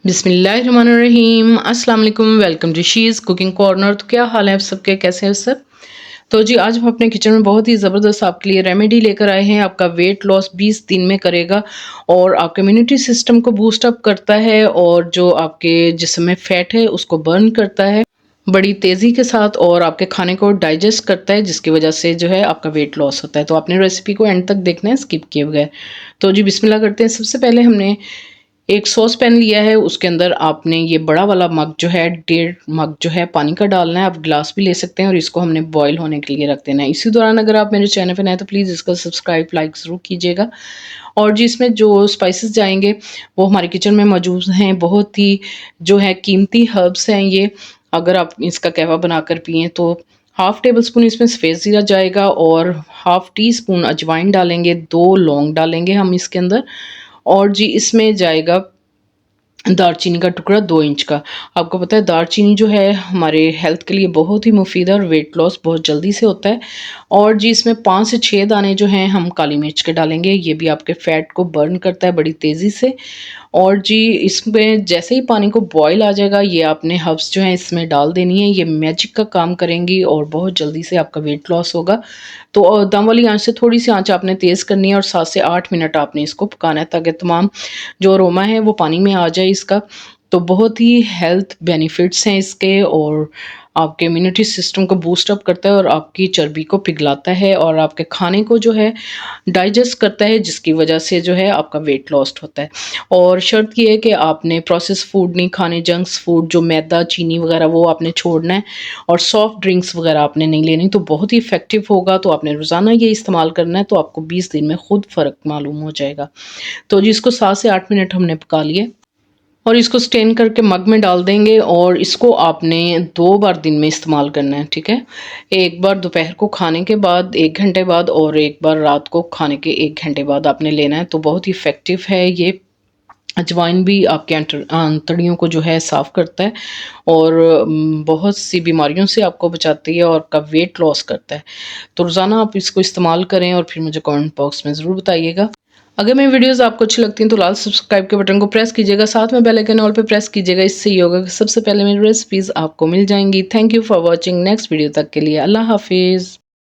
बिस्मिल्लाहिर्रहमानिर्रहीम, अस्सलाम वालेकुम। Welcome to she's cooking corner. तो क्या हाल है आप सबके, कैसे हैं सब? तो जी आज हम अपने किचन में बहुत ही ज़बरदस्त आपके लिए रेमेडी लेकर आए हैं। आपका वेट लॉस 20 दिन में करेगा और आपके इम्यूनिटी सिस्टम को बूस्ट अप करता है और जो आपके जिस्म में फैट है उसको बर्न करता है बड़ी तेज़ी के साथ और आपके खाने को डाइजेस्ट करता है, जिसकी वजह से जो है आपका वेट लॉस होता है। तो आपने रेसिपी को एंड तक देखना है, स्किप किए बगैर। तो जी बिस्मिल्लाह करते हैं। सबसे पहले हमने एक सॉस पैन लिया है, उसके अंदर आपने ये बड़ा वाला मग जो है 1.5 मग जो है पानी का डालना है। आप गिलास भी ले सकते हैं और इसको हमने बॉईल होने के लिए रख देना है। इसी दौरान अगर आप मेरे चैनल पे नए हैं तो प्लीज़ इसको सब्सक्राइब लाइक ज़रूर कीजिएगा। और जी इसमें जो स्पाइसेस जाएंगे वो हमारे किचन में मौजूद हैं, बहुत ही जो है कीमती हर्ब्स हैं ये। अगर आप इसका कहवा बनाकर पिएँ तो हाफ़ टेबल स्पून इसमें सफ़ेद ज़ीरा जाएगा और हाफ़ टी स्पून अजवाइन डालेंगे, 2 लौंग डालेंगे हम इसके अंदर और जी इसमें जाएगा दालचीनी का टुकड़ा 2 इंच का। आपको पता है दालचीनी जो है हमारे हेल्थ के लिए बहुत ही मुफ़ीद है और वेट लॉस बहुत जल्दी से होता है। और जी इसमें 5 से 6 दाने जो हैं हम काली मिर्च के डालेंगे, ये भी आपके फैट को बर्न करता है बड़ी तेज़ी से। और जी इसमें जैसे ही पानी को बॉयल आ जाएगा ये आपने हर्ब्स जो हैं इसमें डाल देनी है, ये मैजिक का काम करेंगी और बहुत जल्दी से आपका वेट लॉस होगा। तो दम वाली आँच से थोड़ी-सी आँच आपने तेज़ करनी है और 7 से 8 मिनट आपने इसको पकाना है ताकि तमाम जो अरोमा है वो पानी में आ जाए इसका। तो बहुत ही हेल्थ बेनिफिट्स हैं इसके और आपके इम्यूनिटी सिस्टम को बूस्ट अप करता है और आपकी चर्बी को पिघलाता है और आपके खाने को जो है डाइजेस्ट करता है, जिसकी वजह से जो है आपका वेट लॉस होता है। और शर्त ये है कि आपने प्रोसेस फूड नहीं खाने, जंक्स फूड जो मैदा, चीनी वगैरह वो आपने छोड़ना है और सॉफ्ट ड्रिंक्स वगैरह आपने नहीं लेनी। तो बहुत ही इफ़ेक्टिव होगा, तो आपने रोज़ाना ये इस्तेमाल करना है तो आपको 20 दिन में खुद फ़र्क मालूम हो जाएगा। तो जी इसको 7 से 8 मिनट हमने पका लिए और इसको स्टेन करके मग में डाल देंगे और इसको आपने 2 बार दिन में इस्तेमाल करना है, ठीक है? एक बार दोपहर को खाने के बाद 1 घंटे बाद और एक बार रात को खाने के 1 घंटे बाद आपने लेना है। तो बहुत ही इफ़ेक्टिव है ये। अजवाइन भी आपके आंतड़ियों को जो है साफ़ करता है और बहुत सी बीमारियों से आपको बचाती है और आपका वेट लॉस करता है। तो रोज़ाना आप इसको इस्तेमाल करें और फिर मुझे कमेंट बॉक्स में ज़रूर बताइएगा। अगर मेरी वीडियोस आपको अच्छी लगती हैं तो लाल सब्सक्राइब के बटन को प्रेस कीजिएगा, साथ में बेल आइकन ऑल पे प्रेस कीजिएगा। इससे ये होगा कि सबसे पहले मेरी रेसिपीज़ आपको मिल जाएंगी। Thank you for watching. Next video तक के लिए अल्लाह हाफिज़।